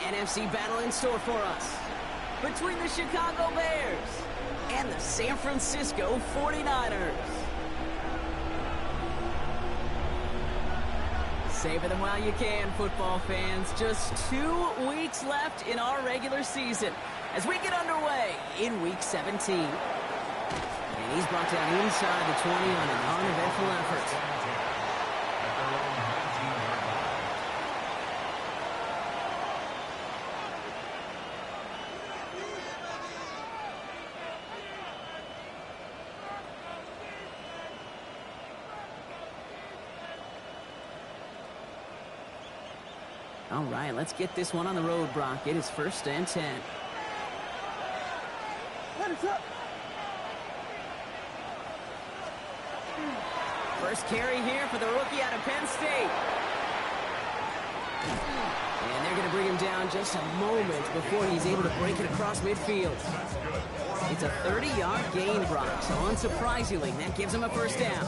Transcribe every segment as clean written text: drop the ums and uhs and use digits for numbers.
NFC battle in store for us between the Chicago Bears and the San Francisco 49ers. Savor them while you can, football fans. Just 2 weeks left in our regular season as we get underway in Week 17. And he's brought down inside the 20 on an uneventful effort. All right, let's get this one on the road, Brock. It is 1st and 10. First carry here for the rookie out of Penn State. And they're going to bring him down just a moment before he's able to break it across midfield. It's a 30-yard gain, Brock, so unsurprisingly, that gives him a first down.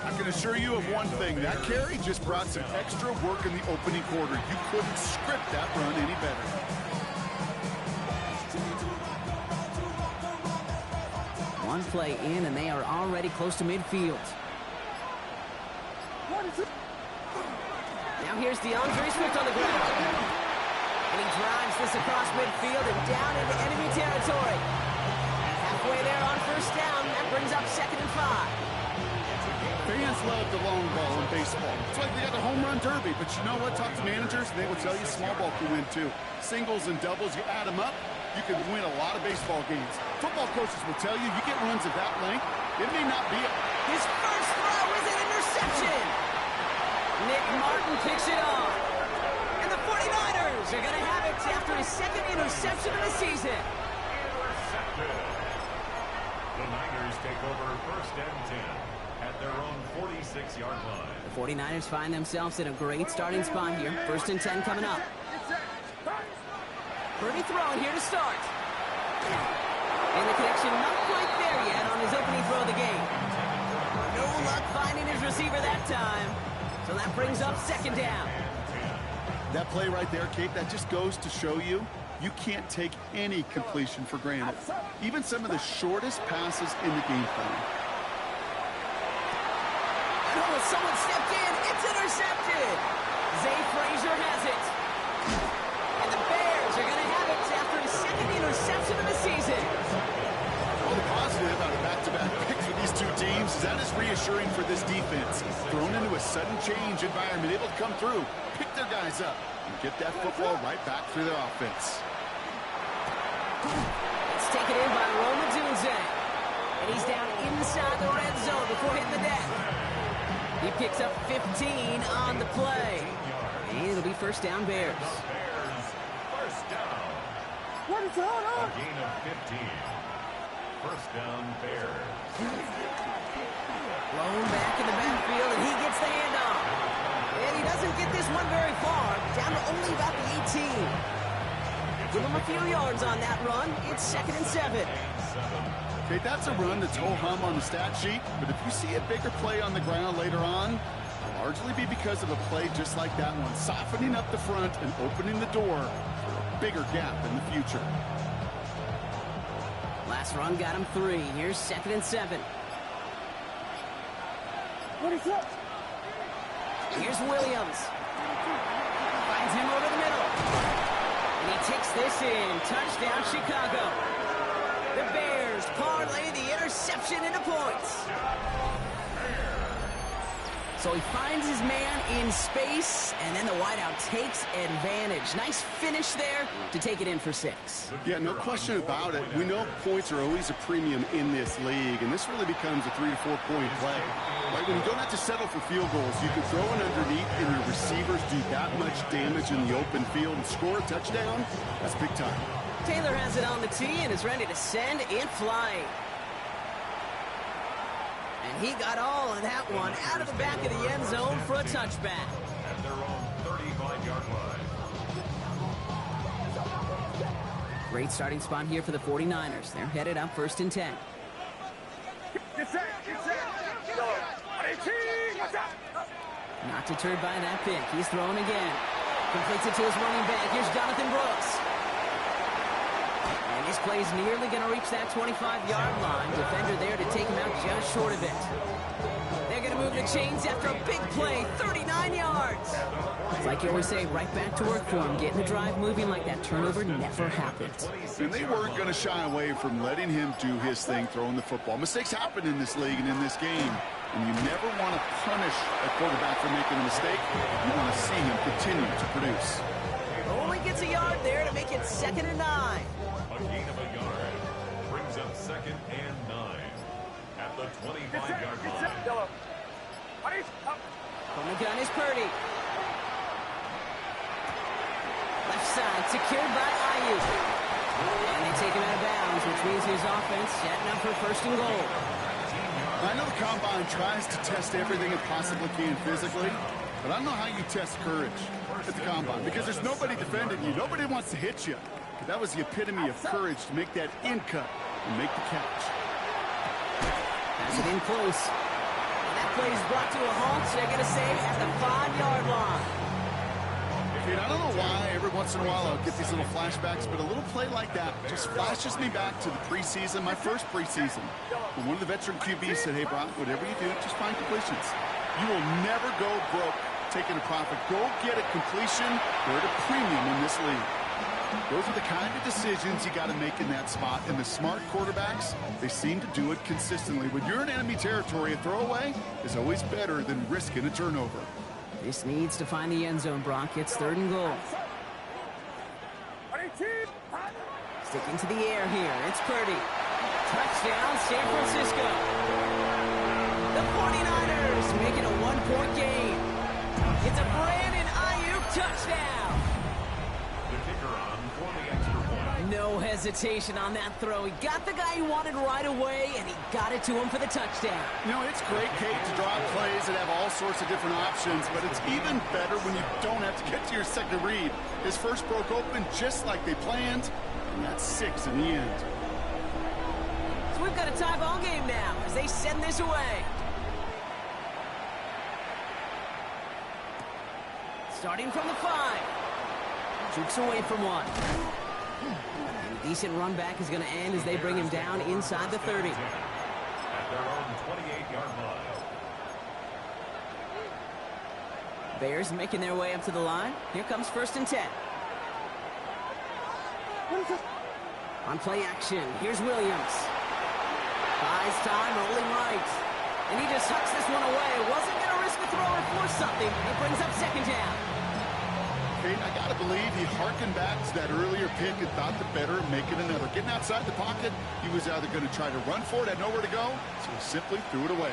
I can assure you of one thing. That carry just brought some extra work in the opening quarter. You couldn't script that run any better. One play in, and they are already close to midfield. Now here's DeAndre Swift on the ground. And he drives this across midfield and down into enemy territory. Halfway there on first down. That brings up 2nd and 5. Fans love the long ball in baseball. It's like they got the home run derby. But you know what? Talk to managers, and they will tell you small ball can win too. Singles and doubles, you add them up, you can win a lot of baseball games. Football coaches will tell you, you get runs of that length, it may not be His first throw is an interception. Nick Martin picks it off. And the 49ers are going to have it after his 2nd interception of the season. The Niners take over 1st and 10 at their own 46-yard line. The 49ers find themselves in a great starting spot here. 1st and 10 coming up. Purdy throwing here to start. And the connection not quite there yet on his opening throw of the game. No luck finding his receiver that time. So that brings up 2nd down. That play right there, Kate, that just goes to show you, you can't take any completion for granted. Even some of the shortest passes in the game plan. Oh, someone stepped in. It's intercepted. Zay Frazier has it. And the Bears are going to have it after his 2nd interception of the season. Well, the positive out of back-to-back picks for these two teams is that is reassuring for this defense. Thrown into a sudden change environment, able to come through, pick their guys up, and get that football right back through their offense. It's taken in by Roma Dunze. And he's down inside the red zone before hitting the deck. He picks up 15 on the play. And it'll be 1st down Bears. First down. What is going on? A gain of 15. 1st down Bears. Blown back in the backfield, and he gets the handoff. And he doesn't get this one very far. Down to only about the 18. Give him a few yards on that run. It's 2nd and 7. Okay, that's a run that's ho-hum on the stat sheet, but if you see a bigger play on the ground later on, it'll largely be because of a play just like that one, softening up the front and opening the door for a bigger gap in the future. Last run got him 3. Here's 2nd and 7. What is up? Here's Williams. Finds him over the middle. And he takes this in. Touchdown, Chicago. The Bears parlay the interception into points. So he finds his man in space, and then the wideout takes advantage. Nice finish there to take it in for 6. Yeah, no question about it. We know points are always a premium in this league, and this really becomes a 3 to 4 point play. Right, when you don't have to settle for field goals, you can throw it underneath, and your receivers do that much damage in the open field and score a touchdown. That's big time. Taylor has it on the tee and is ready to send it flying. And he got all of that one out of the back of the end zone for a touchback. At their own 35-yard line. Great starting spot here for the 49ers. They're headed up 1st and 10. Not deterred by that pick. He's throwing again. Completes it to his running back. Here's Jonathan Brooks. play's nearly going to reach that 25-yard line. Defender there to take him out just short of it. They're going to move the chains after a big play, 39 yards. It's like you always say, right back to work for him, getting the drive moving like that turnover never happened. And they weren't going to shy away from letting him do his thing, throwing the football. Mistakes happen in this league and in this game. And you never want to punish a quarterback for making a mistake. You want to see him continue to produce. Only gets a yard there to make it 2nd and 9. A gain of a yard brings up 2nd and 9 at the 25-yard line. From the gun is Purdy. Left side, secured by Ayuk. And they take him out of bounds, which means his offense setting up for 1st and goal. I know the Combine tries to test everything it possibly can physically, but I don't know how you test courage at the Combine, because there's nobody defending you. Nobody wants to hit you. But that was the epitome of courage to make that in cut and make the catch. Pass it in close. And that play is brought to a halt. So they're going to save at the 5-yard line. I don't know why every once in a while I'll get these little flashbacks, but a little play like that just flashes me back to the preseason, my first preseason. When one of the veteran QBs said, hey, Brock, whatever you do, just find completions. You will never go broke taking a profit. Go get a completion. They're at a premium in this league. Those are the kind of decisions you got to make in that spot. And the smart quarterbacks, they seem to do it consistently. When you're in enemy territory, a throwaway is always better than risking a turnover. This needs to find the end zone, Brock. It's 3rd and goal. Sticking to the air here. It's Purdy. Touchdown, San Francisco. The 49ers making a 1-point game. It's a Brandon Ayuk touchdown. The kicker on for the extra point. No hesitation on that throw. He got the guy he wanted right away, and he got it to him for the touchdown. You know, it's great, Kate, to draw plays that have all sorts of different options, but it's even better when you don't have to get to your second read. His first broke open just like they planned, and that's 6 in the end. So we've got a tie ball game now as they send this away. Starting from the 5. Jukes away from one. And a decent run back is going to end as they bring him down inside the 30. At their own 28-yard line. Bears making their way up to the line. Here comes 1st and 10. On play action, here's Williams. Buys time, rolling right. And he just hucks this one away. Wasn't going to risk a throw or force something. It brings up 2nd down. Kate, I got to believe he harkened back to that earlier pick and thought the better of making another. Getting outside the pocket, he was either going to try to run for it, had nowhere to go, so he simply threw it away.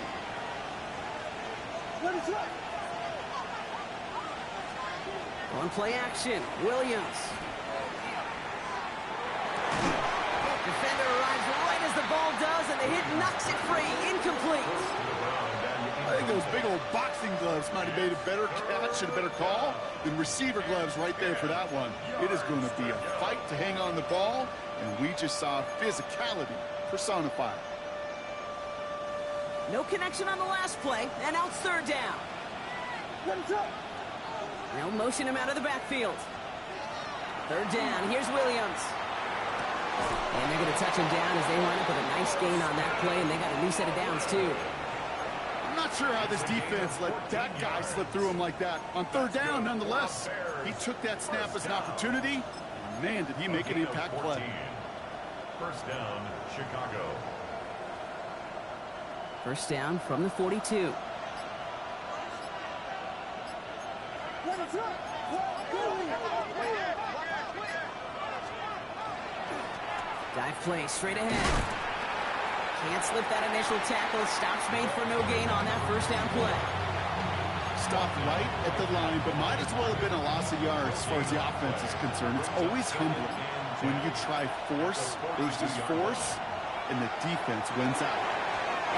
On play action, Williams. Defender arrives right as the ball does, and the hit knocks it free. Incomplete. I think those big old boxing gloves might have made a better catch and a better call than receiver gloves right there for that one. It is going to be a fight to hang on the ball, and we just saw physicality personified. No connection on the last play, and now it's 3rd down. They'll motion him out of the backfield. 3rd down, here's Williams. And they're going to touch him down as they wind up with a nice gain on that play, and they got a new set of downs, too. I'm not sure how this defense let that guy slip through him like that. On 3rd down, nonetheless, he took that snap as an opportunity. Man, did he make an impact play. 1st down, Chicago. 1st down from the 42. Dive play straight ahead. Can't slip that initial tackle. Stops made for no gain on that 1st down play. Stopped right at the line, but might as well have been a loss of yards as far as the offense is concerned. It's always humbling when you try force versus force, and the defense wins out.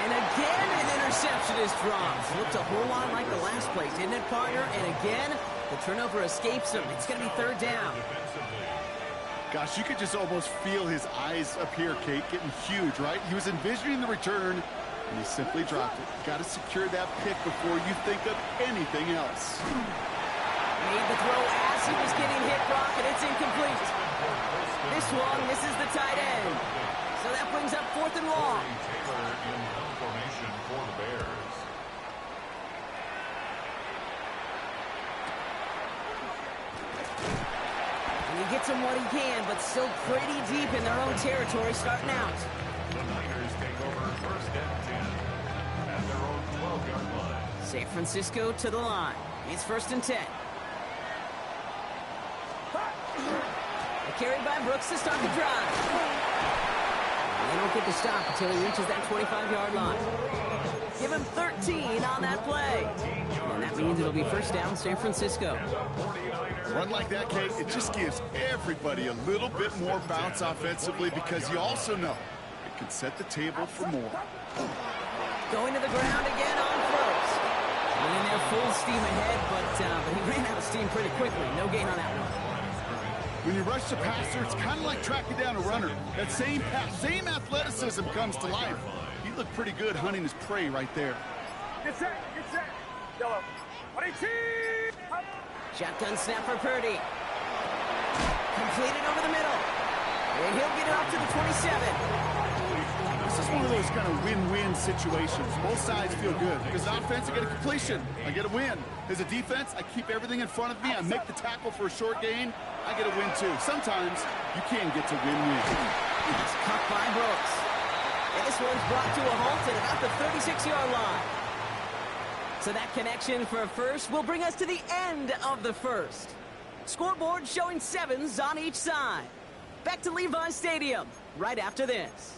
And again, an interception is dropped. Looked a whole lot like the last play, didn't it, partner? And again, the turnover escapes him. It's going to be 3rd down. Gosh, you could just almost feel his eyes up here, Kate, getting huge, right? He was envisioning the return, and he simply dropped it. Got to secure that pick before you think of anything else. Made the throw as he was getting hit, Brock, and it's incomplete. This one misses the tight end. So that brings up 4th and long. Taylor in formation for the Bears. And he gets him what he can, but still pretty deep in their own territory starting out. The Niners take over 1st and 10 at their own 12-yard line. San Francisco to the line. It's 1st and 10. A carry by Brooks to start the drive. They don't get to stop until he reaches that 25-yard line. Give him 13 on that play. And that means it'll be 1st down, San Francisco. Run like that, Kate, it just gives everybody a little bit more bounce offensively because you also know it can set the table for more. Going to the ground again on first. Went in there full steam ahead, but he ran out of steam pretty quickly. No gain on that one. When you rush the passer, it's kind of like tracking down a runner. That same athleticism comes to life. He looked pretty good hunting his prey right there. Get set, yellow. 22. Shotgun snap for Purdy. Completed over the middle. And he'll get it up to the 27. This is one of those kind of win-win situations. Both sides feel good. Because an offense, I get a completion. I get a win. As a defense, I keep everything in front of me. I make the tackle for a short gain. I get a win, too. Sometimes you can get to win-win. It's cut by Brooks. And this one's brought to a halt at about the 36-yard line. So that connection for a first will bring us to the end of the first. Scoreboard showing 7s on each side. Back to Levi's Stadium right after this.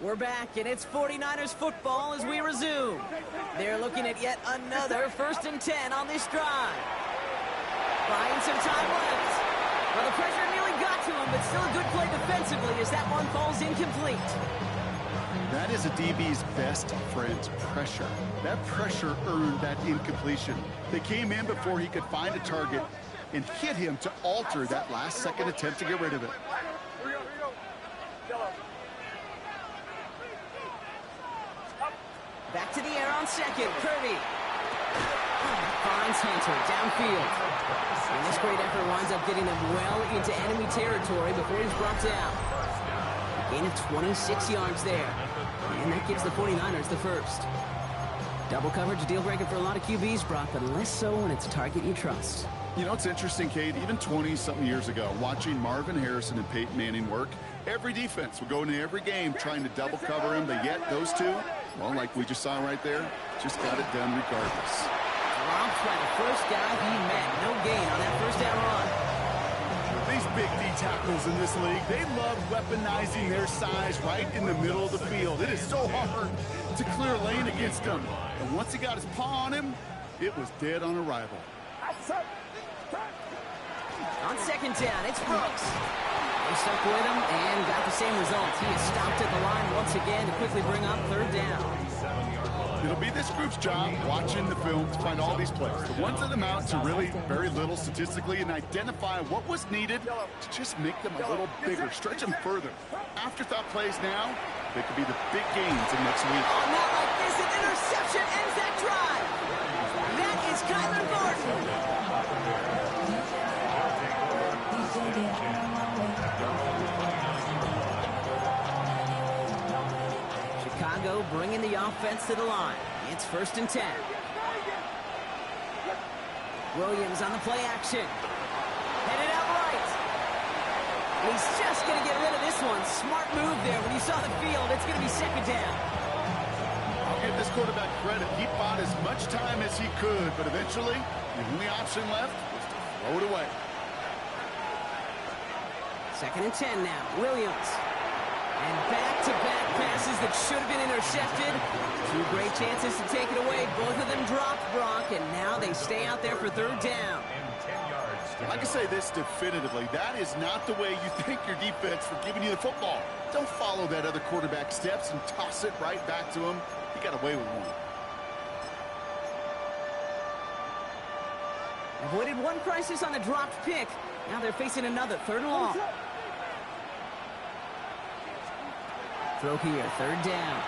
We're back, and it's 49ers football as we resume. They're looking at yet another 1st and 10 on this drive. Buying some time left. Well, the pressure nearly got to him, but still a good play defensively as that one falls incomplete. That is a DB's best friend, pressure. That pressure earned that incompletion. They came in before he could find a target and hit him to alter that last-second attempt to get rid of it. Here we go. Yellow. Back to the air on second. Purdy finds Hunter downfield. And this great effort winds up getting him well into enemy territory before he's brought down. A gain of 26 yards there. And that gives the 49ers the first. Double coverage, deal breaker for a lot of QBs, Brock, but less so when it's a target you trust. You know, it's interesting, Kate, even 20-something years ago, watching Marvin Harrison and Peyton Manning work, every defense would go into every game trying to double cover him, but yet those two, well, like we just saw right there, just got it done regardless. Dropped by the first guy he met. No gain on that 1st down run. These big D tackles in this league, they love weaponizing their size right in the middle of the field. It is so hard to clear lane against them. And once he got his paw on him, it was dead on arrival. On 2nd down, it's Brooks. They stuck with him and got the same result. He is stopped at the line once again to quickly bring up 3rd down. It'll be this group's job watching the film to find all these plays. The ones that amount to really very little statistically and identify what was needed to just make them a little bigger, stretch them further. Afterthought plays now, they could be the big gains in next week. Oh, not like this. An interception ends that drive. That is Kyler Gordon. Chicago bringing the offense to the line. It's 1st and 10. Williams on the play action. Headed out right. He's just going to get rid of this one. Smart move there. When you saw the field, it's going to be 2nd down. I'll give this quarterback credit. He bought as much time as he could, but eventually, the only option left was to throw it away. 2nd and 10 now. Williams. And back-to-back passes that should have been intercepted. 2 great chances to take it away. Both of them dropped, Brock, and now they stay out there for 3rd down. I can say this definitively. That is not the way you thank your defense for giving you the football. Don't follow that other quarterback steps and toss it right back to him. He got away with one. Avoided one crisis on the dropped pick. Now they're facing another 3rd and long. Throw here, 3rd down.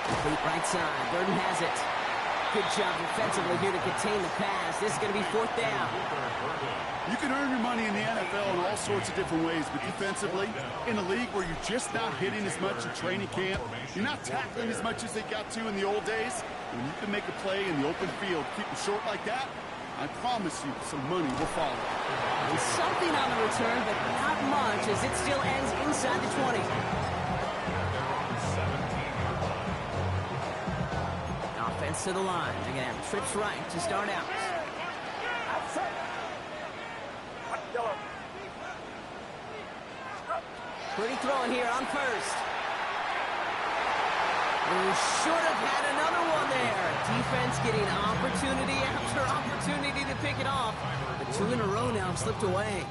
Complete right side. Burden has it. Good job defensively here to contain the pass. This is going to be 4th down. You can earn your money in the NFL in all sorts of different ways, but defensively, in a league where you're just not hitting as much in training camp, you're not tackling as much as they got to in the old days, when you can make a play in the open field, keep it short like that, I promise you some money will follow. And something on the return, but not much, as it still ends inside the 20. Offense to the line. They're going to have trips right to start out. Pretty throwing here on first. We should have had another one there. Defense getting opportunity after opportunity to pick it off. But 2 in a row now have slipped away.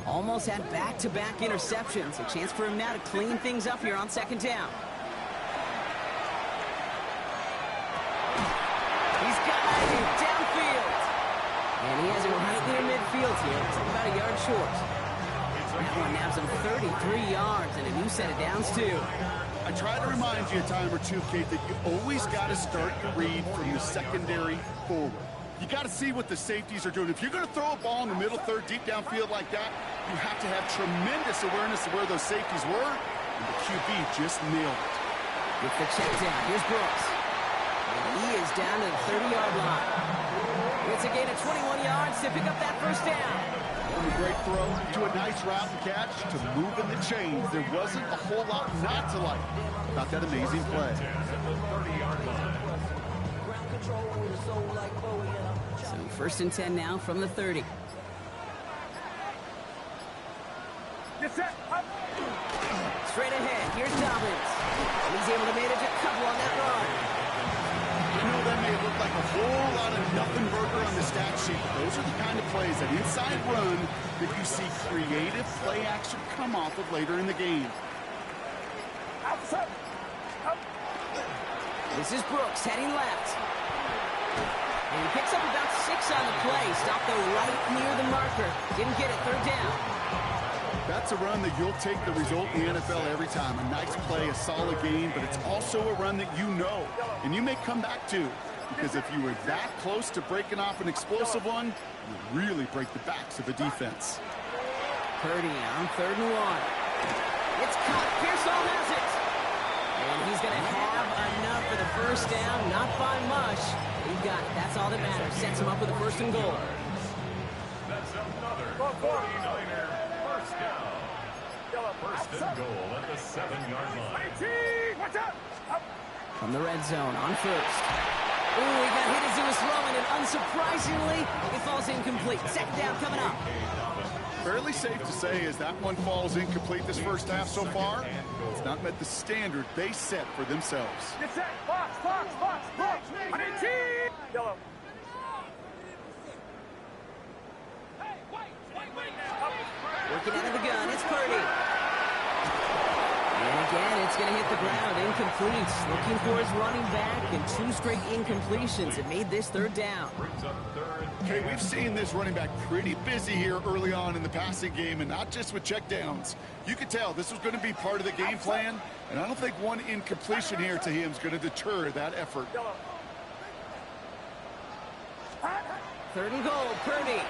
Almost had back-to-back interceptions. A chance for him now to clean things up here on 2nd down. He's got it downfield. And he has it right near midfield here. It's about a yard short. That one nabs him 33 yards and a new set of downs, too. I try to remind you a time or two, Kate, that you always got to start your read from the secondary forward. You got to see what the safeties are doing. If you're going to throw a ball in the middle third, deep downfield like that, you have to have tremendous awareness of where those safeties were, and the QB just nailed it. With the check down, here's Brooks. And he is down to the 30-yard line. It's a gain of 21 yards to pick up that first down. From a great throw to a nice route and catch to moving the chains. There wasn't a whole lot not to like about that amazing play. So 1st and 10 now from the 30. Straight ahead, here's Dobbins. He's able to manage a couple on that run. I know that may look like a whole lot of nothing burger on the stat sheet, but those are the kind of plays, that inside run, that you see creative play action come off of later in the game. This is Brooks heading left. And he picks up about 6 on the play. Stopped though right near the marker. Didn't get it, 3rd down. That's a run that you'll take the result in the NFL every time. A nice play, a solid game, but it's also a run that you know, and you may come back to. Because if you were that close to breaking off an explosive one, you really break the backs of a defense. Purdy on 3rd and 1. It's caught. Pearsall has it. And he's going to have enough for the first down. Not by much. He got it. That's all that matters. Sets him up with a 1st and goal. That's another 49er first down. 1st and goal at the 7-yard line. From the red zone on first. Ooh, he got hit as he was throwing, and unsurprisingly, it falls incomplete. 2nd down coming up. Fairly safe to say as that one falls incomplete this first half so far, it's not met the standard they set for themselves. Get set. Box. Yellow. Working out of the gun, it's Purdy. And again, it's going to hit the ground. Incomplete. Looking for his running back, and 2 straight incompletions. It made this 3rd down. Okay, we've seen this running back pretty busy here early on in the passing game, and not just with checkdowns. You could tell this was going to be part of the game plan, and I don't think one incompletion here to him is going to deter that effort. 3rd and goal, Purdy.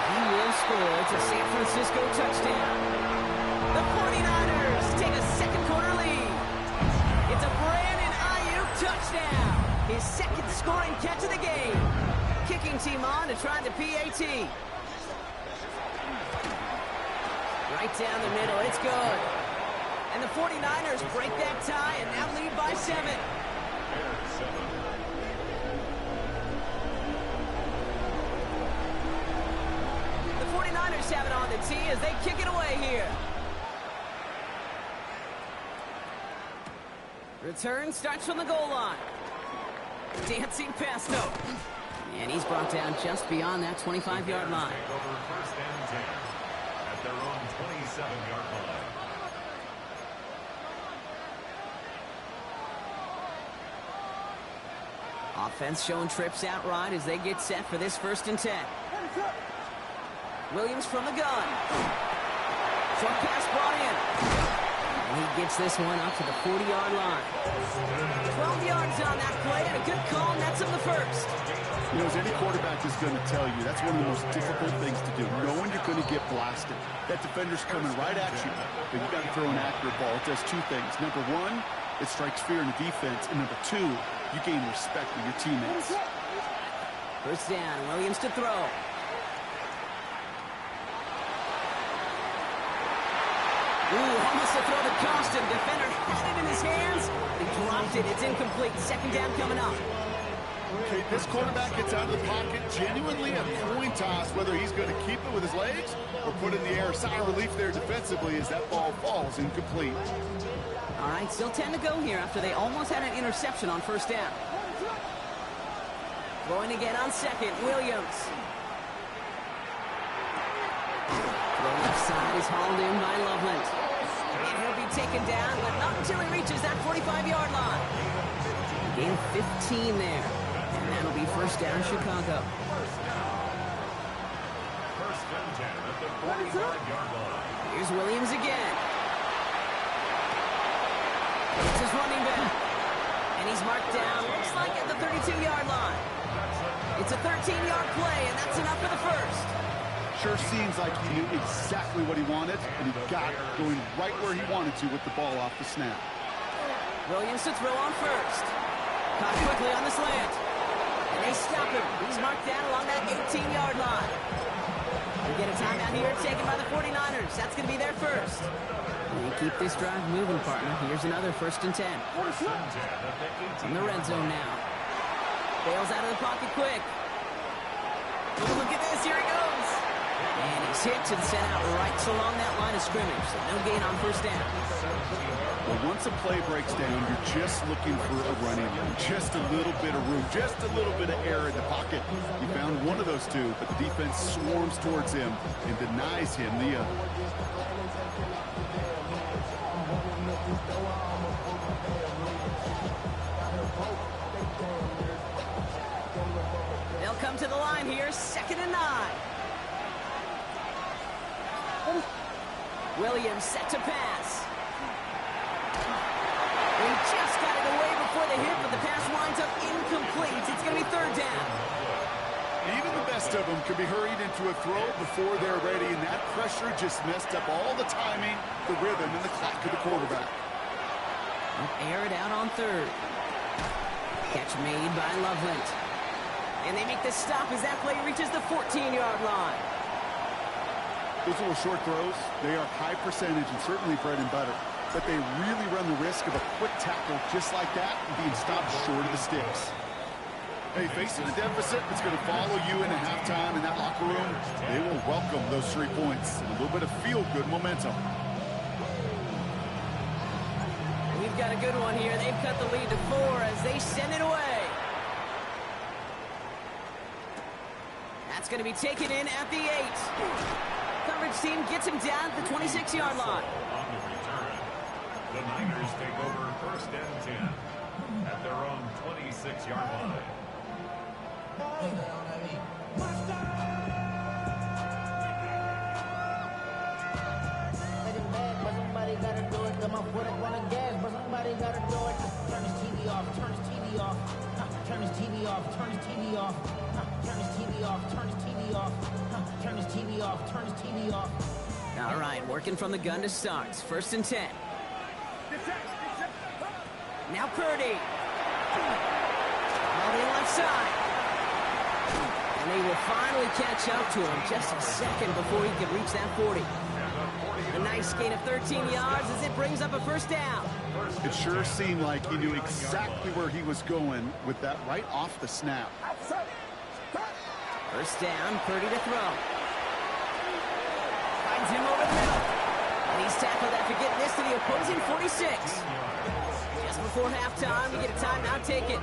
He will score. It's a San Francisco touchdown. The 49ers take a 2nd quarter lead. It's a Brandon Ayuk touchdown. His 2nd scoring catch of the game. Kicking team on to try the PAT. Right down the middle. It's good. And the 49ers break that tie and now lead by 7. The 49ers have it on the tee as they kick it away here. Return starts from the goal line. Dancing pesto. And he's brought down just beyond that 25-yard line. Over 1st and 10 at their own 27-yard line. Offense showing trips out right as they get set for this 1st and 10. Williams from the gun. Short pass brought in. And he gets this one up to the 40-yard line. 12 yards on that play, and a good call nets him the first. You know, as any quarterback is going to tell you, that's one of the most difficult things to do, knowing you're going to get blasted. That defender's coming right at you, but you got to throw an accurate ball. It does two things. Number one, it strikes fear in the defense, and number two, you gain respect with your teammates. First down, Williams to throw. Ooh, almost a throw that cost him. Defender had it in his hands. He dropped it. It's incomplete. Second down coming up. Okay, this quarterback gets out of the pocket, genuinely a coin toss, whether he's going to keep it with his legs or put it in the air. Sigh of relief there defensively as that ball falls incomplete. All right, still 10 to go here after they almost had an interception on first down. Throwing again on second, Williams. Throw left side is hauled in by Loveland. And he'll be taken down, but not until he reaches that 45-yard line. Gain 15 there. And that'll be first down, Chicago. First and 10 at the 45-yard line. Here's Williams again. It's his running back. And he's marked down, looks like at the 32-yard line. It's a 13-yard play, and that's enough for the first. Sure seems like he knew exactly what he wanted, and he got going right where he wanted to with the ball off the snap. Williams to throw on first. Caught quickly on the slant. And they stop him. He's marked down along that 18-yard line. We get a timeout here taken by the 49ers. That's going to be their first. We keep this drive moving, partner. Here's another first and 10. In the red zone now. Bails out of the pocket quick. Oh, look at this. Here he goes. And he's hit and sent out right along that line of scrimmage. So no gain on first down. Well, once a play breaks down, you're just looking for a running room. Just a little bit of room. Just a little bit of air in the pocket. He found one of those two, but the defense swarms towards him and denies him the other. They'll come to the line here, 2nd and 9. Williams set to pass. He just got it away before the hit, but the pass winds up incomplete. It's going to be third down. Even the best of them could be hurried into a throw before they're ready, and that pressure just messed up all the timing, the rhythm, and the clock of the quarterback. Air it out on third. Catch made by Loveland. And they make the stop as that play reaches the 14-yard line. Those little short throws, they are high percentage and certainly bread and butter. But they really run the risk of a quick tackle just like that and being stopped short of the sticks. Hey, facing a deficit that's going to follow you into halftime in that locker room, they will welcome those 3 points and a little bit of feel-good momentum. We've got a good one here. They've cut the lead to 4 as they send it away. That's going to be taken in at the 8. Coverage team gets him down at the 26-yard line. On the return, the Niners take over first and 10 at their own 26-yard line. Somebody gotta do it. Got my foot up on the gas, but somebody gotta do it. Turn his TV off. Turn his TV off. Turn his TV off. Turn his TV off. Turn his TV off. Turn his TV off. Turn his TV off. Turn his TV off. All right, working from the gun to start. First and 10. Now Purdy. On the left side. And they will finally catch up to him just a second before he can reach that 40. A nice gain of 13 yards as it brings up a first down. It sure seemed like he knew exactly where he was going with that right off the snap. First down, Purdy to throw. Finds him over the middle. And he's tackled after getting this to the opposing 46. Just before halftime, we get a timeout taken.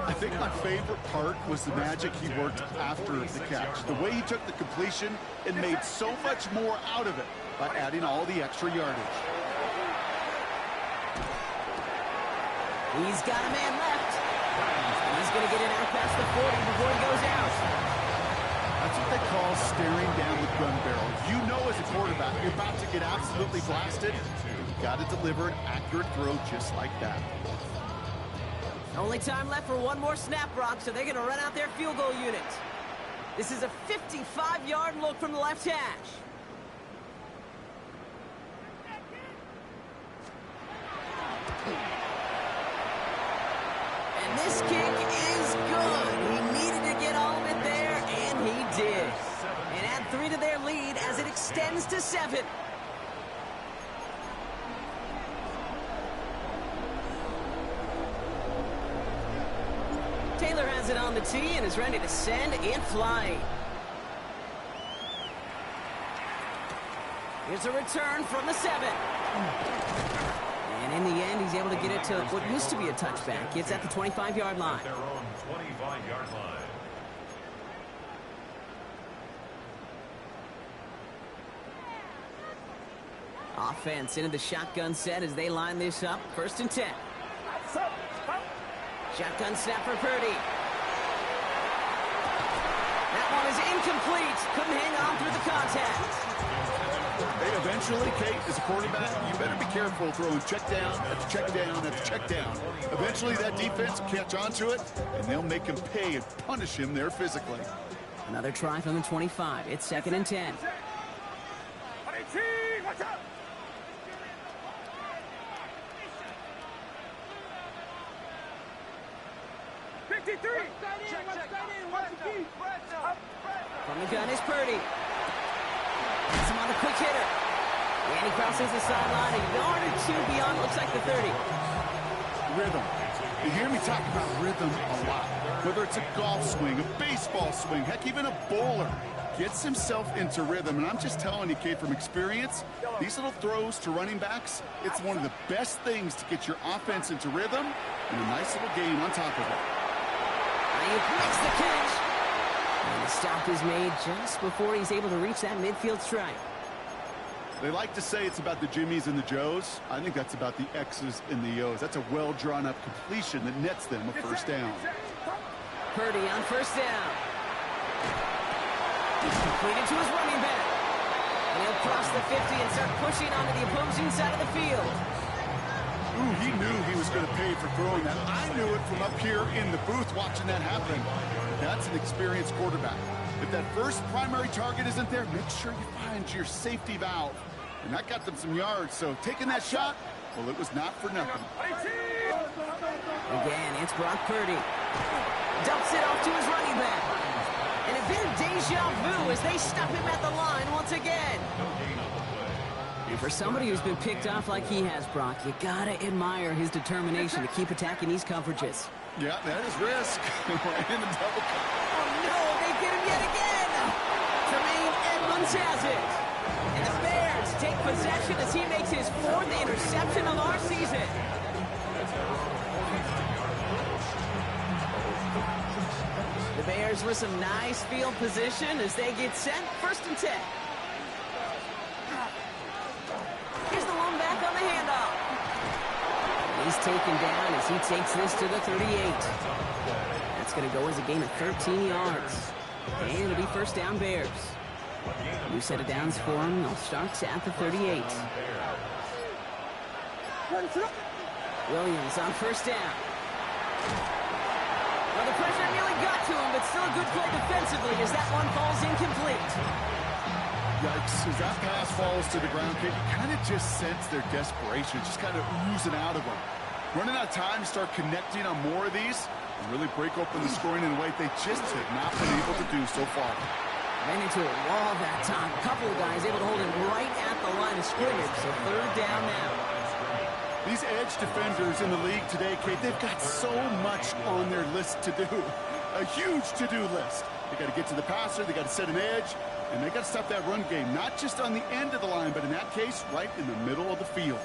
I think my favorite part was the magic he worked after the catch. The way he took the completion and made so much more out of it by adding all the extra yardage. He's got a man left. He's going to get it out past the 40 before he goes out. That's what they call staring down the gun barrel. You know as a quarterback, you're about to get absolutely blasted. got to deliver an accurate throw just like that. Only time left for one more snap, Brock, so they're going to run out their field goal unit. This is a 55-yard look from the left hash. And this kick is good. He needed to get all of it there, and he did. And add 3 to their lead as it extends to 7. Taylor has it on the tee and is ready to send and fly. Here's a return from the 7. And in the end, he's able to get it to what used to be a touchback. It's at the 25-yard line. At their own 25-yard line. Offense into the shotgun set as they line this up. 1st and 10. Shotgun snap for Purdy. That one is incomplete. Couldn't hang on through the contact. Hey, eventually, Kate, as a quarterback, you better be careful throwing check down after check down after check down. Eventually, that defense will catch on to it, and they'll make him pay and punish him there physically. Another try from the 25. It's 2nd and 10. Watch out! From the gun is Purdy. Gets him on the quick hitter. And he crosses the sideline a yard or 2 beyond, looks like the 30. Rhythm. You hear me talk about rhythm a lot. Whether it's a golf swing, a baseball swing, heck, even a bowler gets himself into rhythm. And I'm just telling you, Kate, from experience, these little throws to running backs, it's one of the best things to get your offense into rhythm and a nice little gain on top of it. He makes the catch. And the stop is made just before he's able to reach that midfield strike. They like to say it's about the Jimmies and the Joes. I think that's about the X's and the O's. That's a well-drawn-up completion that nets them a 1st down. Purdy on 1st down. He's completed to his running back. And he'll cross the 50 and start pushing onto the opposing side of the field. Ooh, he knew he was going to pay for throwing that. I knew it from up here in the booth watching that happen. That's an experienced quarterback. If that first primary target isn't there, make sure you find your safety valve. And that got them some yards, so taking that shot, well, it was not for nothing. Again, it's Brock Purdy. Dumps it off to his running back. And a bit of deja vu as they stop him at the line once again. And for somebody who's been picked off like he has, Brock, you gotta admire his determination to keep attacking these coverages. Yeah, that is risk. In the double cover. Oh no, they get him yet again! Tremaine Edmonds has it. And the Bears take possession as he makes his 4th interception of our season. The Bears with some nice field position as they get set. 1st and 10. Here's the lone back on the handoff. He's taken down as he takes this to the 38. That's going to go as a gain of 13 yards. And it'll be 1st down Bears. New set of downs for him. They'll start at the 38. Williams on 1st down. Well, the pressure nearly got to him, but still a good play defensively as that one falls incomplete. Yikes, as that pass falls to the ground, Kate, you kind of just sense their desperation, just kind of oozing out of them. Running out of time to start connecting on more of these and really break open the scoring in a way they just have not been able to do so far. Ran into a wall that time. A couple of guys able to hold him right at the line of scrimmage, so 3rd down now. These edge defenders in the league today, Kate, they've got so much on their list to do. A huge to-do list. They got to get to the passer, they got to set an edge, and they got to stop that run game, not just on the end of the line, but in that case, right in the middle of the field.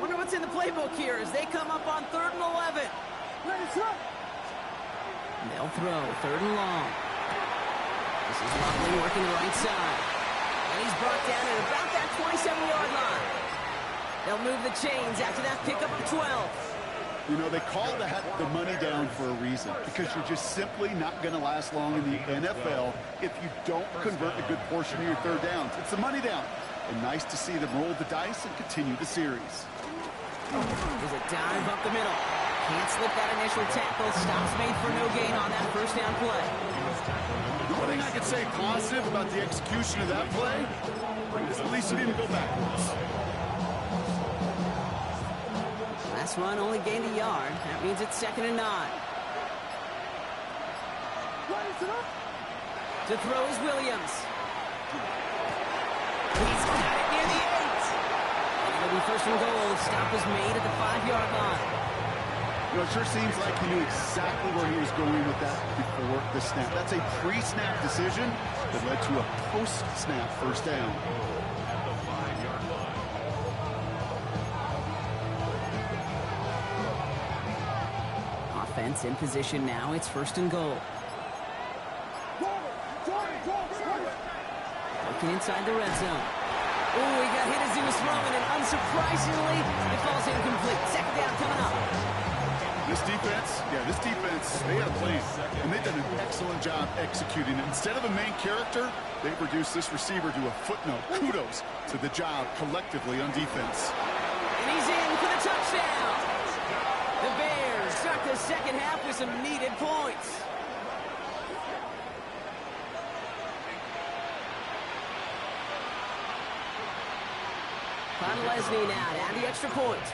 Wonder what's in the playbook here as they come up on 3rd and 11. They'll throw 3rd and long. This is Lovely working the right side. And he's brought down at about that 27-yard line. They'll move the chains after that pickup of 12. You know, they call that the money down for a reason, because you're just simply not going to last long in the NFL if you don't convert a good portion of your third downs. It's the money down. And nice to see them roll the dice and continue the series. There's a dive up the middle. Can't slip that initial tackle. Stops made for no gain on that first down play. The only thing I could say positive about the execution of that play is at least he didn't go backwards. Last run only gained a yard. That means it's 2nd and 9. To throw is Williams. He's got it near the 8. And it'll be 1st and goal. Stop was made at the 5-yard line. You know, it sure seems like he knew exactly where he was going with that before the snap. That's a pre-snap decision that led to a post-snap first down. At the 5-yard line. Offense in position now. It's 1st and goal. Looking inside the red zone. Oh, he got hit as he was throwing, and unsurprisingly, it falls incomplete. 2nd down coming up. This defense, they had a plan, and they've done an excellent job executing it. Instead of a main character, they've reduced this receiver to a footnote. Kudos to the job collectively on defense. And he's in for the touchdown. The Bears start the second half with some needed points. Lesney now to add the extra point.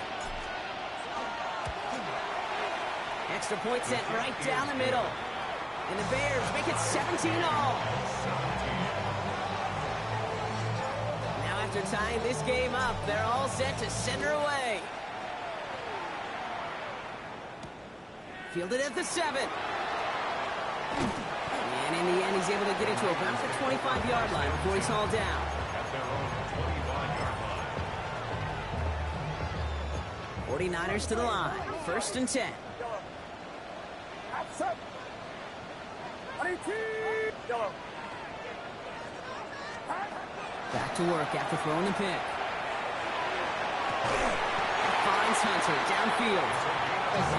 Extra point sent right down the middle. And the Bears make it 17-all. Now after tying this game up, they're all set to send her away. Fielded at the 7. And in the end, he's able to get it to about the 25-yard line before he's hauled down. At their own 25-yard line. 49ers to the line. 1st and 10. Back to work after throwing the pick. Finds Hunter downfield.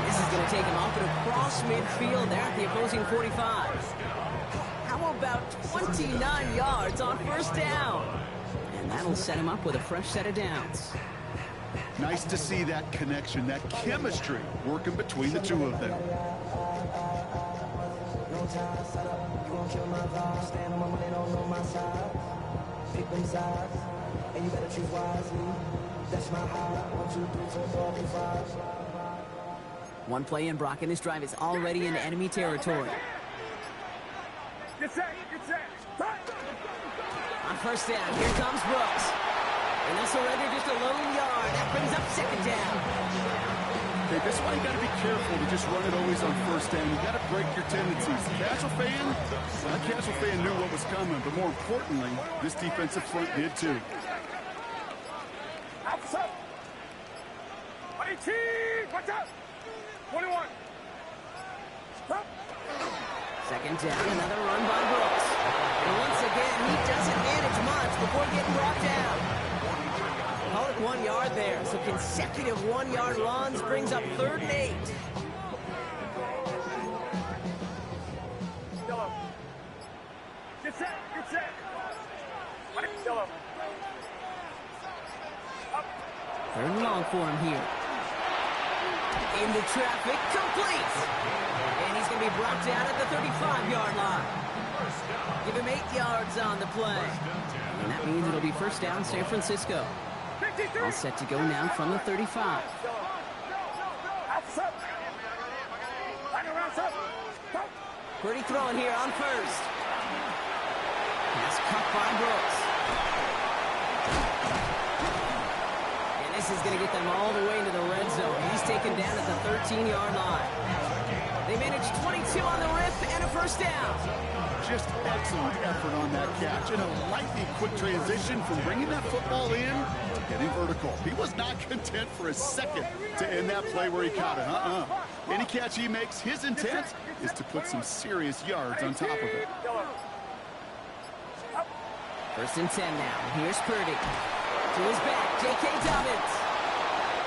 This is going to take him off and across midfield there at the opposing 45. How about 29 yards on 1st down? And that'll set him up with a fresh set of downs. Nice to see that connection, that chemistry working between the two of them. One play in, Brock, and this drive is already in enemy territory. Get set. On 1st down, here comes Brooks. And they'll surrender just a lone yard. That brings up 2nd down. Okay, this is why you got to be careful to just run it always on 1st down. You got to break your tendencies. The casual fan knew what was coming, but more importantly, this defensive front did too. Outside. 18. Watch out. 21. Stop. 2nd down, another run by Brooks. And once again, he doesn't manage much before getting brought down. Call it 1 yard there. So consecutive 1-yard runs brings up 3rd and 8. Yellow. Get set. Yellow. Up. 3rd and long for him here. Into traffic, complete. And he's going to be brought down at the 35-yard line. Give him 8 yards on the play. And that means it'll be 1st down San Francisco. All set to go now from the 35. Pretty throwing here on 1st. Pass cut by Brooks. And this is going to get them all the way into the red zone. He's taken down at the 13-yard line. They managed 22 on the rip and a 1st down. Just excellent effort on that catch and a lightning quick transition from bringing that football in to getting vertical. He was not content for a second to end that play where he caught it. Any catch he makes, his intent is to put some serious yards on top of it. 1st and 10 now. Here's Purdy. To his back, J.K. Dobbins.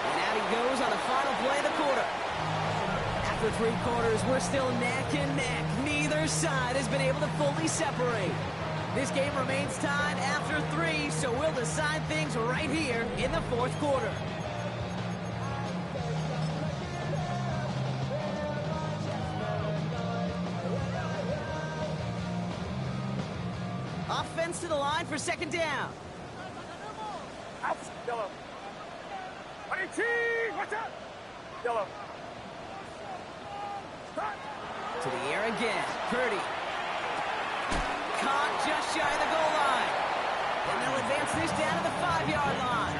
And out he goes on the final play of the quarter. After 3 quarters, we're still neck and neck. Neither side has been able to fully separate. This game remains tied after 3, so we'll decide things right here in the 4th quarter. Offense to the line for 2nd down. Out. Yellow. 18. Watch out. Yellow. Cut. To the air again. Purdy. Caught just shy of the goal line. And they'll advance this down to the 5-yard line.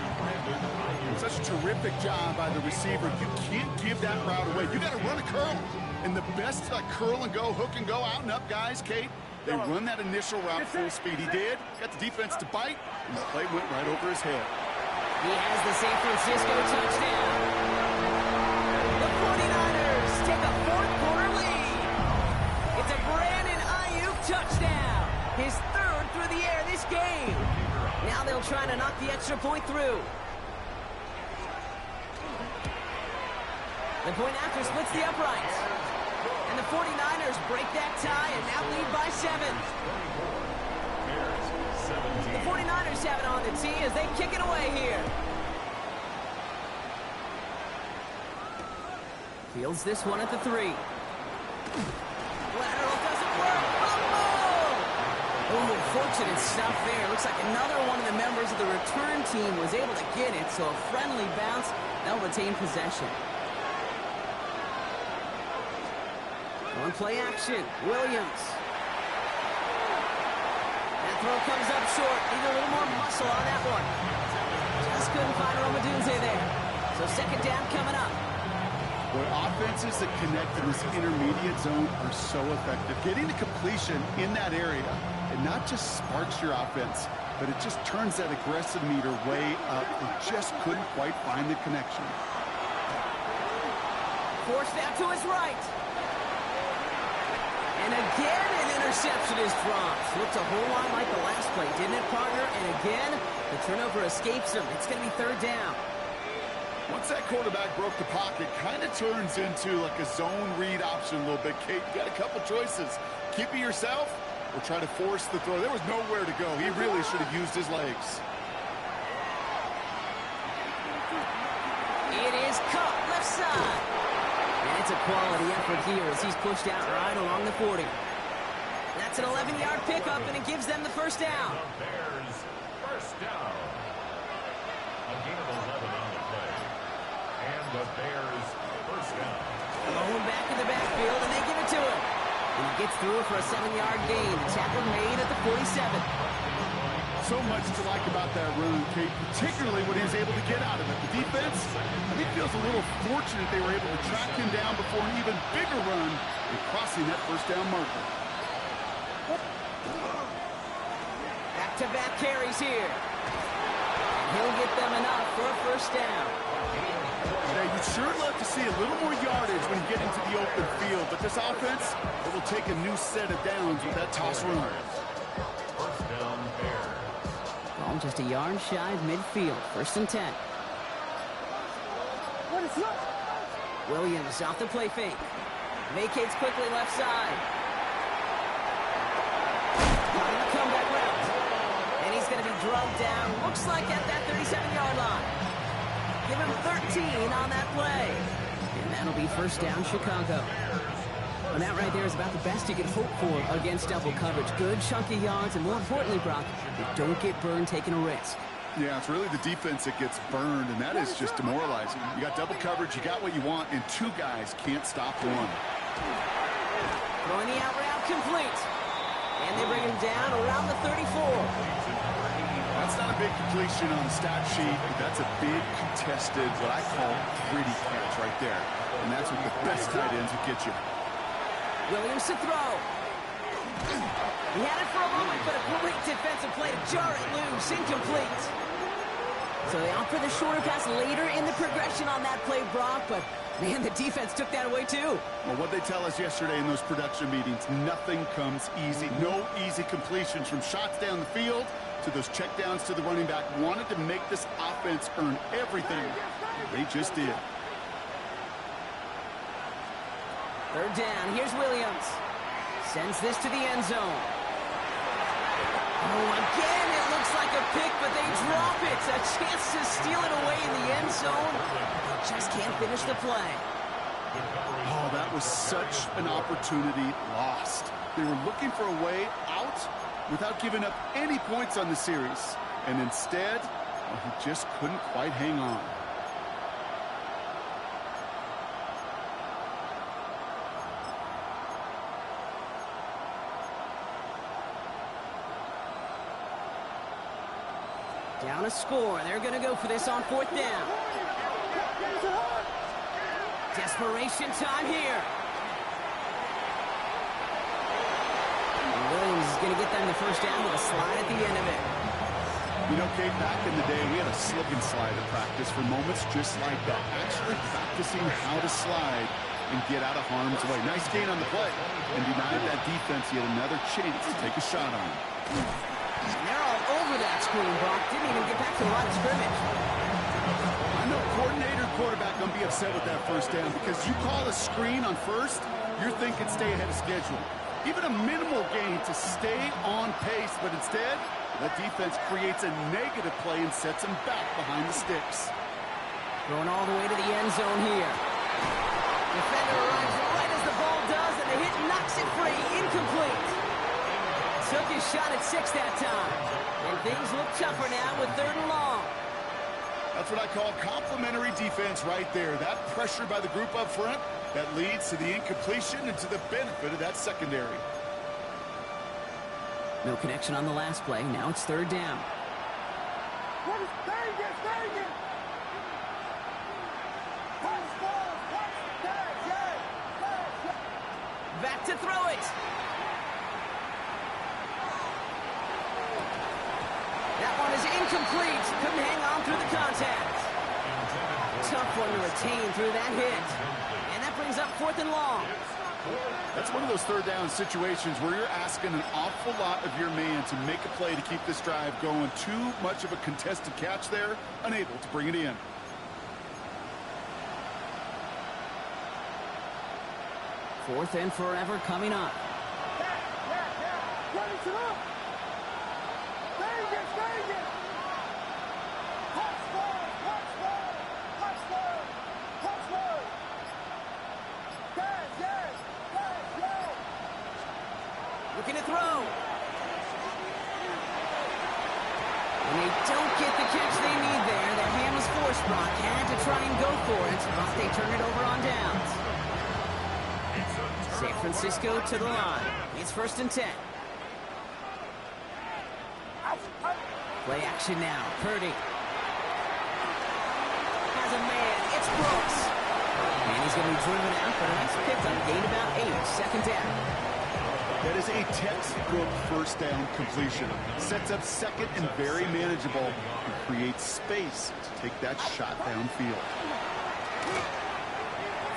Such a terrific job by the receiver. You can't give that route away. You got to run a curl. And the best curl and go, hook and go, out and up, guys, Kate. They run that initial route full speed. He did. Got the defense to bite. And the play went right over his head. He has the San Francisco touchdown. The 49ers take a 4th quarter lead. It's a Brandon Ayuk touchdown. His 3rd through the air this game. Now they'll try to knock the extra point through. The point after splits the uprights. And the 49ers break that tie and now lead by 7. The 49ers have it on the tee as they kick it away here. Fields this one at the 3. Lateral doesn't work. Oh, fortunate stuff there. Looks like another one of the members of the return team was able to get it, so a friendly bounce. They'll retain possession. On play action, Williams. That throw comes up short. Need a little more muscle on that one. Just couldn't find Romadunze there. So 2nd down coming up. Boy, offenses that connect in this intermediate zone are so effective. Getting to completion in that area, it not just sparks your offense, but it just turns that aggressive meter way up. They just couldn't quite find the connection. Forced out to his right. And again, an interception is dropped. Looked a whole lot like the last play, didn't it, partner? And again, the turnover escapes him. It's going to be 3rd down. Once that quarterback broke the pocket, kind of turns into like a zone read option a little bit. Kate, you got a couple choices. Keep it yourself or try to force the throw. There was nowhere to go. He really should have used his legs. It is caught left side. And it's a quality effort here as he's pushed out right along the 40. That's an 11-yard pickup, and it gives them the 1st down. The Bears, 1st down. A gain of 11 on the play. And the Bears, 1st down. Alone back in the backfield, and they give it to him. And he gets through it for a 7-yard gain. The tackle made at the 47. So much to like about that run, Kate, particularly when he was able to get out of it. The defense, I think, feels a little fortunate they were able to track him down before an even bigger run and crossing that 1st down marker. Back-to-back carries here. And he'll get them enough for a 1st down. Yeah, you'd sure love to see a little more yardage when you get into the open field, but this offense, it will take a new set of downs with that toss run. 1st down, Bears. Ball just a yard shy of midfield. 1st and 10. What is that? Williams off the play fake. Vacates quickly left side. On the comeback route. And he's going to be drugged down. Looks like at that 37-yard line. Give him 13 on that play. And that'll be 1st down, Chicago. And that right there is about the best you can hope for against double coverage. Good chunky yards, and more importantly, Brock, they don't get burned taking a risk. Yeah, it's really the defense that gets burned, and that is just demoralizing. You got double coverage, you got what you want, and 2 guys can't stop one. Throwing the out route complete. And they bring him down around the 34. That's not a big completion on the stat sheet, but that's a big contested, what I call gritty catch right there. And that's what the best tight ends will get you. Williams to throw. He had it for a moment, but a great defensive play to jar it loose. Incomplete. So they opt for the shorter pass later in the progression on that play, Brock, but man, the defense took that away too. Well, what they tell us yesterday in those production meetings, nothing comes easy. No easy completions from shots down the field to those checkdowns to the running back, wanted to make this offense earn everything. They just did. Third down. Here's Williams. Sends this to the end zone. Oh, again, it looks like a pick, but they drop it. A chance to steal it away in the end zone. They just can't finish the play. Oh, that was such an opportunity lost. They were looking for a way out without giving up any points on the series. And instead, well, he just couldn't quite hang on. Down a score. They're going to go for this on fourth down. Desperation time here. And Williams is going to get them the first down with a slide at the end of it. You know, Kate, back in the day, we had a slip and slide at practice for moments just like that. Actually practicing how to slide and get out of harm's way. Nice gain on the play. And denied that defense yet another chance to take a shot on him. They're all over that screen, Brock. Didn't even get back to the line of scrimmage. I know coordinator quarterback going to be upset with that first down because you call a screen on first, you're thinking stay ahead of schedule. Even a minimal gain to stay on pace, but instead, that defense creates a negative play and sets them back behind the sticks. Going all the way to the end zone here. Defender arrives right as the ball does, and the hit knocks it free. Incomplete. Took his shot at 6 that time. And things look tougher now with 3rd and long. That's what I call complimentary defense right there. That pressure by the group up front, that leads to the incompletion and to the benefit of that secondary. No connection on the last play. Now it's 3rd down. Back to throw it. That one is incomplete. Couldn't hang on through the contact. Tough one to retain through that hit. And that brings up 4th and long. That's one of those 3rd down situations where you're asking an awful lot of your man to make a play to keep this drive going. Too much of a contested catch there, unable to bring it in. Fourth and forever coming up. Looking to throw. And they don't get the catch they need there. Their hand was forced. Brock had to try and go for it, but they turn it over on downs. San Francisco to the line. It's 1st and 10. Play action now. Purdy has a man. It's Brooks. And he's going to be driven out, but a nice pickup. Gain about 8. 2nd down. That is a textbook first down completion. Sets up 2nd and very manageable and creates space to take that shot downfield.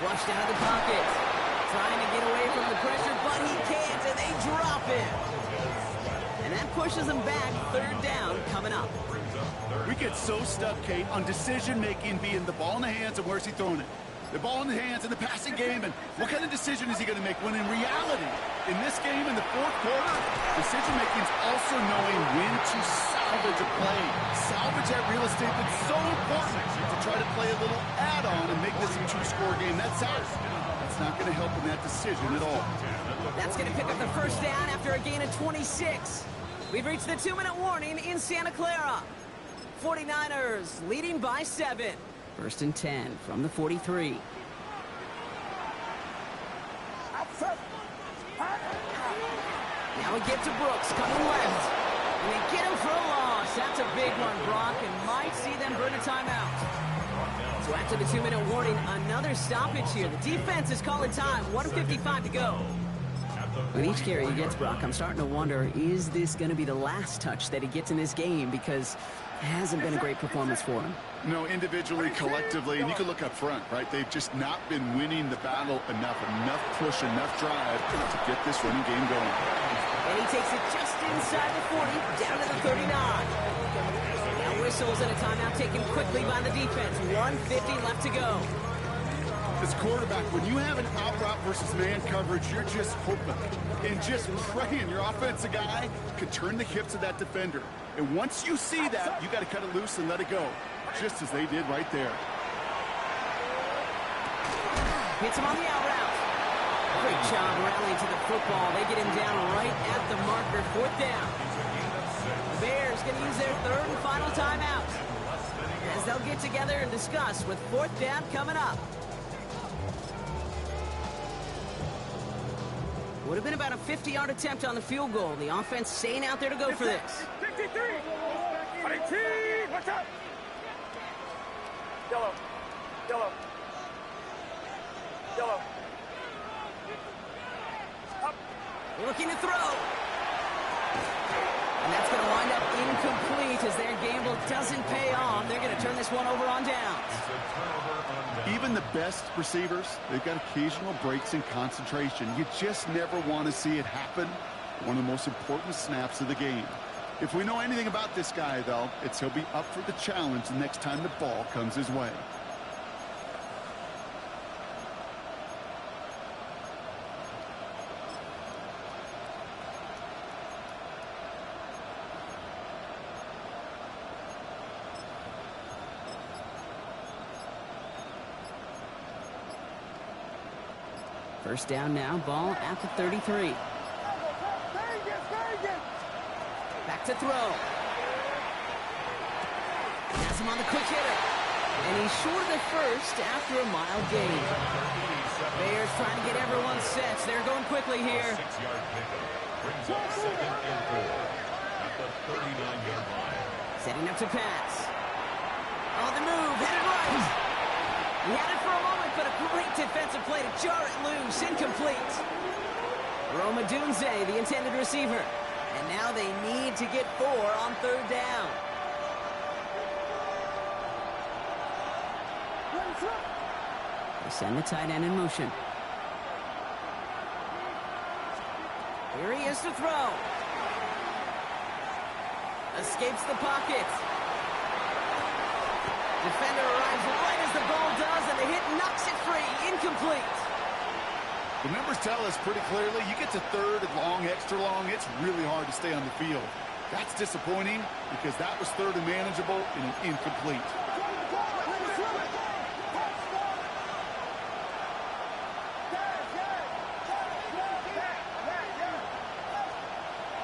Flushed out of the pocket. Trying to get away from the pressure, but he can't, and they drop him. And that pushes them back. 3rd down coming up. We get so stuck, Kate, on decision-making being the ball in the hands and where's he throwing it. The ball in the hands in the passing game, and what kind of decision is he going to make? When in reality, in this game, in the 4th quarter, decision-making is also knowing when to salvage a play. Salvage that real estate that's so important to try to play a little add-on and make this a 2-score game. That's not going to help in that decision at all. That's going to pick up the first down after a gain of 26. We've reached the 2-minute warning in Santa Clara. 49ers leading by 7. 1st and 10 from the 43. Now we get to Brooks coming left. And they get him for a loss. That's a big one, Brock, and might see them burn a timeout. So after the 2-minute warning, another stoppage here. The defense is calling time. 1:55 to go. With each carry he gets, Brock, I'm starting to wonder, is this going to be the last touch that he gets in this game? Because it hasn't been a great performance for him. No, individually, collectively, and you can look up front, right? They've just not been winning the battle enough push, enough drive to get this running game going. And he takes it just inside the 40, down to the 39. Now whistles and a timeout taken quickly by the defense. 1:50 left to go. As quarterback, when you have an out route versus man coverage, you're just hoping and just praying your offensive guy could turn the hips of that defender. And once you see that, you got to cut it loose and let it go, just as they did right there. Hits him on the out route. Great job rallying to the football. They get him down right at the marker. 4th down. The Bears going to use their 3rd and final timeout, as they'll get together and discuss with 4th down coming up. Would have been about a 50-yard attempt on the field goal. The offense staying out there to go for this. 53. 18. What's up? Yellow. Yellow. Yellow. Up. Looking to throw. And that's going to wind up incomplete as their gamble doesn't pay off. They're going to turn this one over on downs. Even the best receivers, they've got occasional breaks in concentration. You just never want to see it happen. One of the most important snaps of the game. If we know anything about this guy, though, it's he'll be up for the challenge the next time the ball comes his way. First down now, ball at the 33. Back to throw. Has him on the quick hitter. And he's short of the first after a mile gain. Bears trying to get everyone set. They're going quickly here. 6-yard pickup brings up 2nd and 4 at the 39-yard line. Setting up to pass. On the move, headed right. He had it for a moment, but a great defensive play to jar it loose. Incomplete. Roma Dunze, the intended receiver. And now they need to get 4 on 3rd down. They send the tight end in motion. Here he is to throw. Escapes the pocket. Defender arrives right as the ball does, and the hit knocks it free. Incomplete. The numbers tell us pretty clearly, you get to 3rd and long, extra long, it's really hard to stay on the field. That's disappointing because that was 3rd and manageable and an incomplete.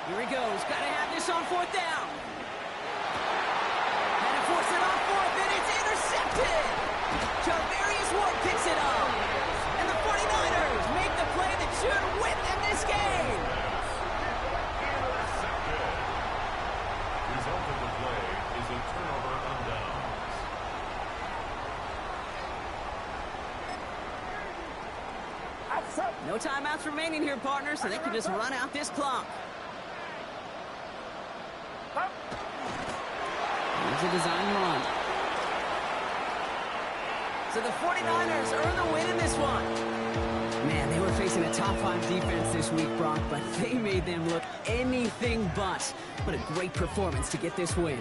Here he goes. Got to have this on 4th down. And to force it on 4th, and it's intercepted. Javarius Ward picks it up. And the 49ers make the play that should win them this game. Intercepted. Result of the play is a turnover on downs. No timeouts remaining here, partners, so they can just run out this clock. Here's a design run. So the 49ers earn the win in this one. Man, they were facing a top 5 defense this week, Brock, but they made them look anything but. What a great performance to get this win.